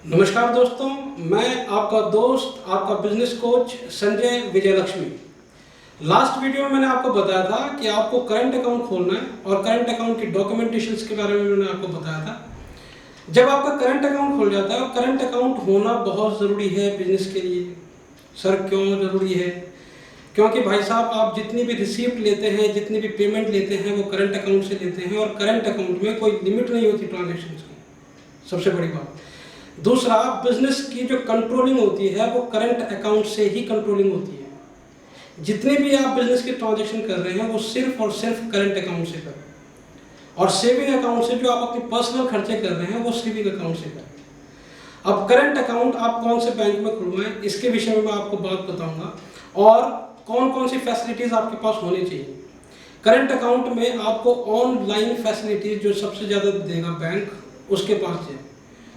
नमस्कार दोस्तों, मैं आपका दोस्त, आपका business coach Sanjay Vijayalakshmi. Last video में मैंने आपको बताया था कि आपको करंट अकाउंट खोलना है और करंट अकाउंट की डॉक्यूमेंटेशंस के बारे में मैंने आपको बताया था। जब आपका करंट अकाउंट खुल जाता है और करंट अकाउंट होना बहुत ज़रूरी है बिजनेस के लिए। सर क्यों ज़रूरी है? क्योंकि भाई साहब, आप जितनी भी रिसीप्ट लेते हैं, जितनी भी पेमेंट लेते हैं, वो करंट अकाउंट से लेते हैं और करंट अकाउंट में कोई लिमिट नहीं होती ट्रांजेक्शन की। सबसे बड़ी बात। दूसरा, बिजनेस की जो कंट्रोलिंग होती है वो करंट अकाउंट से ही कंट्रोलिंग होती है। जितने भी आप बिजनेस के ट्रांजैक्शन कर रहे हैं वो सिर्फ और सिर्फ करंट अकाउंट से करें, और सेविंग अकाउंट से जो आप अपने पर्सनल खर्चे कर रहे हैं वो सेविंग अकाउंट से करें। अब करंट अकाउंट आप कौन से बैंक में खुलवाएं, इसके विषय में मैं आपको बात बताऊंगा और कौन कौन सी फैसिलिटीज आपके पास होनी चाहिए। करंट अकाउंट में आपको ऑनलाइन फैसिलिटीज जो सबसे ज़्यादा देगा बैंक, उसके पास जाए।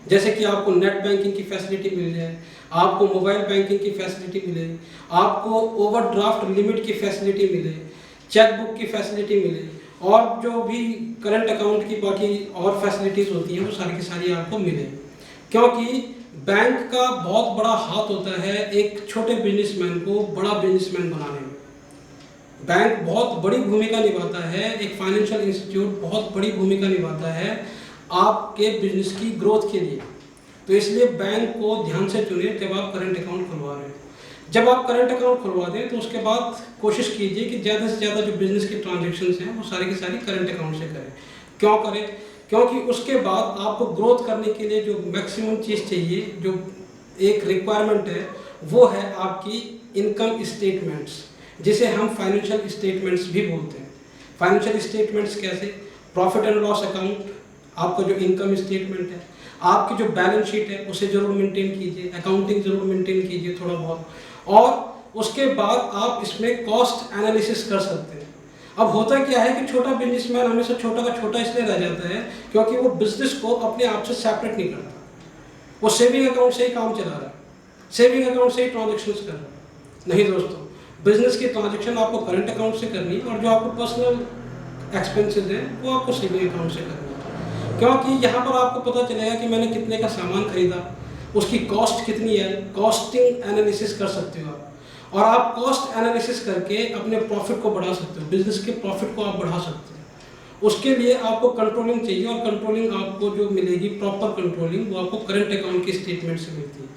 जैसे कि आपको नेट बैंकिंग की फैसिलिटी मिल जाए, आपको मोबाइल बैंकिंग की फैसिलिटी मिले, आपको ओवरड्राफ्ट लिमिट की फैसिलिटी मिले, चेकबुक की फैसिलिटी मिले, और जो भी करंट अकाउंट की बाकी और फैसिलिटीज़ होती हैं वो सारी की सारी आपको मिले। क्योंकि बैंक का बहुत बड़ा हाथ होता है एक छोटे बिजनेसमैन को बड़ा बिजनेसमैन बनाने में। बैंक बहुत बड़ी भूमिका निभाता है, एक फाइनेंशियल इंस्टीट्यूट बहुत बड़ी भूमिका निभाता है आपके बिजनेस की ग्रोथ के लिए। तो इसलिए बैंक को ध्यान से चुनिए जब आप करंट अकाउंट खुलवा रहे हैं। जब आप करंट अकाउंट खुलवा दें तो उसके बाद कोशिश कीजिए कि ज़्यादा से ज़्यादा जो बिजनेस की ट्रांजैक्शंस हैं वो सारी की सारी करंट अकाउंट से करें। क्यों करें? क्योंकि उसके बाद आपको ग्रोथ करने के लिए जो मैक्सिमम चीज़ चाहिए, जो एक रिक्वायरमेंट है, वो है आपकी इनकम स्टेटमेंट्स, जिसे हम फाइनेंशियल स्टेटमेंट्स भी बोलते हैं। फाइनेंशियल स्टेटमेंट्स कैसे? प्रॉफिट एंड लॉस अकाउंट, आपका जो इनकम स्टेटमेंट है, आपकी जो बैलेंस शीट है उसे जरूर मेंटेन कीजिए, अकाउंटिंग जरूर मेंटेन कीजिए थोड़ा बहुत, और उसके बाद आप इसमें कॉस्ट एनालिसिस कर सकते हैं। अब होता क्या है कि छोटा बिजनेसमैन हमेशा छोटा का छोटा इसलिए रह जाता है क्योंकि वो बिजनेस को अपने आप से सेपरेट नहीं करता। वो सेविंग अकाउंट से ही काम चला रहा है, सेविंग अकाउंट से ही ट्रांजेक्शन कर रहा है। नहीं दोस्तों, बिजनेस की ट्रांजेक्शन आपको करंट अकाउंट से करनी है और जो आपको पर्सनल एक्सपेंसेस हैं वो आपको सेविंग अकाउंट से करनी है। क्योंकि यहाँ पर आपको पता चलेगा कि मैंने कितने का सामान खरीदा, उसकी कॉस्ट कितनी है, कॉस्टिंग एनालिसिस कर सकते हो आप, और आप कॉस्ट एनालिसिस करके अपने प्रॉफिट को बढ़ा सकते हो, बिजनेस के प्रॉफिट को आप बढ़ा सकते हो। उसके लिए आपको कंट्रोलिंग चाहिए, और कंट्रोलिंग आपको जो मिलेगी, प्रॉपर कंट्रोलिंग, वो आपको करंट अकाउंट की स्टेटमेंट से मिलती है।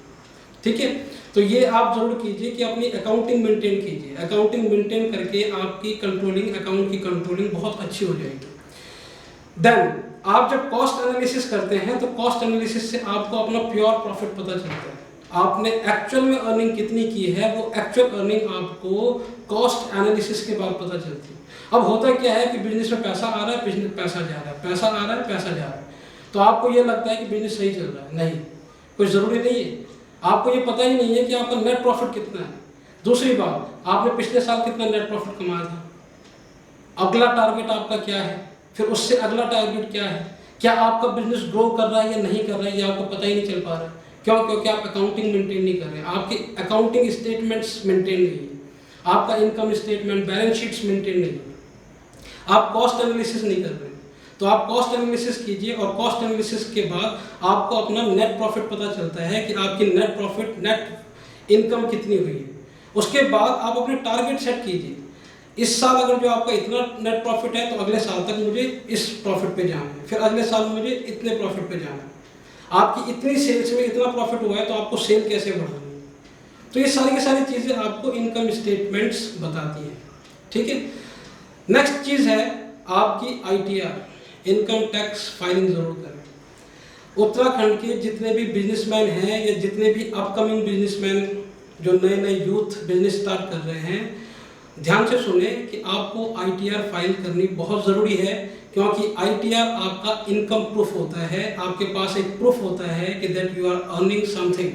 ठीक है, तो ये आप जरूर कीजिए कि अपनी अकाउंटिंग मेंटेन कीजिए। अकाउंटिंग मेंटेन करके आपकी कंट्रोलिंग, अकाउंट की कंट्रोलिंग बहुत अच्छी हो जाएगी। देन आप जब कॉस्ट एनालिसिस करते हैं तो कॉस्ट एनालिसिस से आपको अपना प्योर प्रॉफिट पता चलता है, आपने एक्चुअल में अर्निंग कितनी की है, वो एक्चुअल अर्निंग आपको कॉस्ट एनालिसिस के बाद पता चलती है। अब होता क्या है कि बिजनेस में पैसा आ रहा है, बिजनेस पैसा जा रहा है, पैसा आ रहा है, पैसा जा रहा है, तो आपको ये लगता है कि बिजनेस सही चल रहा है। नहीं, कोई ज़रूरी नहीं है। आपको ये पता ही नहीं है कि आपका नेट प्रॉफिट कितना है। दूसरी बात, आपने पिछले साल कितना नेट प्रॉफिट कमाया था, अगला टारगेट आपका क्या है, फिर उससे अगला टारगेट क्या है, क्या आपका बिजनेस ग्रो कर रहा है या नहीं कर रहा है, ये आपको पता ही नहीं चल पा रहा है। क्यों? क्योंकि आप अकाउंटिंग मेंटेन नहीं कर रहे हैं, आपकी अकाउंटिंग स्टेटमेंट्स मेंटेन नहीं है, आपका income statement, balance sheets maintain नहीं है, आप कॉस्ट एनालिसिस नहीं कर रहे हैं। तो आप कॉस्ट एनालिसिस कीजिए, और कॉस्ट एनालिसिस के बाद आपको अपना नेट प्रॉफिट पता चलता है कि आपकी नेट प्रॉफिट, नेट इनकम कितनी हुई है। उसके बाद आप अपने टारगेट सेट कीजिए। इस साल अगर जो आपका इतना नेट प्रॉफिट है तो अगले साल तक मुझे इस प्रॉफिट पे जाना है, फिर अगले साल मुझे इतने प्रॉफिट पे जाना है। आपकी इतनी सेल्स में इतना प्रॉफिट हुआ है तो आपको सेल कैसे बढ़ानी है। तो ये सारी की सारी चीज़ें आपको इनकम स्टेटमेंट्स बताती हैं। ठीक है, नेक्स्ट चीज़ है आपकी ITR, इनकम टैक्स फाइलिंग ज़रूर करें। उत्तराखंड के जितने भी बिजनेसमैन हैं या जितने भी अपकमिंग बिजनेसमैन जो नए नए यूथ बिजनेस स्टार्ट कर रहे हैं, ध्यान से सुने कि आपको ITR फाइल करनी बहुत ज़रूरी है। क्योंकि ITR आपका इनकम प्रूफ होता है, आपके पास एक प्रूफ होता है कि that you are earning something.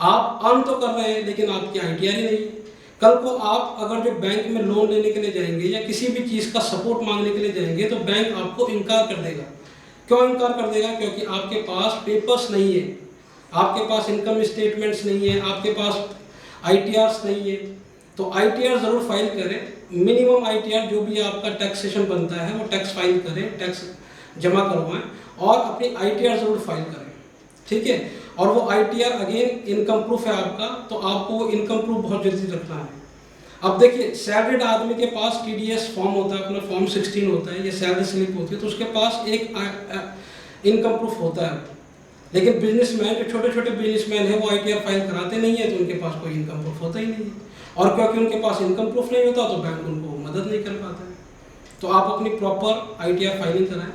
आप अर्न तो कर रहे हैं लेकिन आपकी ITR ही नहीं। कल को आप अगर जो बैंक में लोन लेने के लिए जाएंगे या किसी भी चीज़ का सपोर्ट मांगने के लिए जाएंगे तो बैंक आपको इनकार कर देगा। क्यों इनकार कर देगा? क्योंकि आपके पास पेपर्स नहीं है, आपके पास इनकम स्टेटमेंट्स नहीं है, आपके पास ITRs नहीं है। तो ITR ज़रूर फाइल करें। मिनिमम ITR जो भी आपका टैक्सेशन बनता है वो टैक्स फाइल करें, टैक्स जमा करवाएं और अपनी ITR ज़रूर फाइल करें। ठीक है। और वो ITR अगेन इनकम प्रूफ है आपका, तो आपको वो इनकम प्रूफ बहुत जल्दी रखना है। अब देखिए, सैलरीड आदमी के पास TDS फॉर्म होता है, अपना फॉर्म 16 होता है, ये सैलरी स्लिप होती है, तो उसके पास एक इनकम प्रूफ होता है। लेकिन बिजनेसमैन, जो छोटे छोटे बिजनेसमैन हैं, वो ITR फाइल कराते नहीं है, तो उनके पास कोई इनकम प्रूफ होता ही नहीं है। और क्योंकि उनके पास इनकम प्रूफ नहीं होता, तो बैंक उनको मदद नहीं कर पाता है। तो आप अपनी प्रॉपर ITR फाइलिंग कराएं।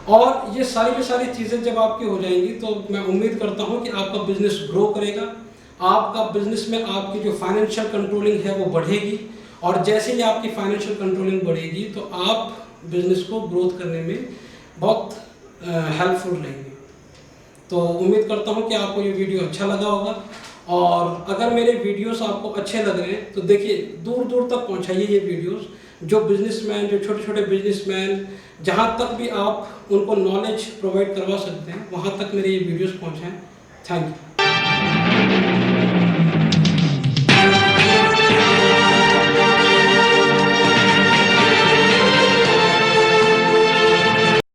और ये सारी की सारी चीज़ें जब आपकी हो जाएंगी, तो मैं उम्मीद करता हूँ कि आपका बिजनेस ग्रो करेगा, आपका बिजनेस में आपकी जो फाइनेंशियल कंट्रोलिंग है वो बढ़ेगी। और जैसे ही आपकी फाइनेंशियल कंट्रोलिंग बढ़ेगी, तो आप बिजनेस को ग्रोथ करने में बहुत हेल्पफुल रहेंगे। तो उम्मीद करता हूँ कि आपको ये वीडियो अच्छा लगा होगा। और अगर मेरे वीडियोस आपको अच्छे लग रहे हैं, तो देखिए, दूर दूर तक पहुँचाइए ये वीडियोस। जो बिजनेसमैन, जो छोटे छोटे बिजनेसमैन, जहाँ तक भी आप उनको नॉलेज प्रोवाइड करवा सकते हैं, वहाँ तक मेरे ये वीडियोस पहुँचाएँ। Thank you.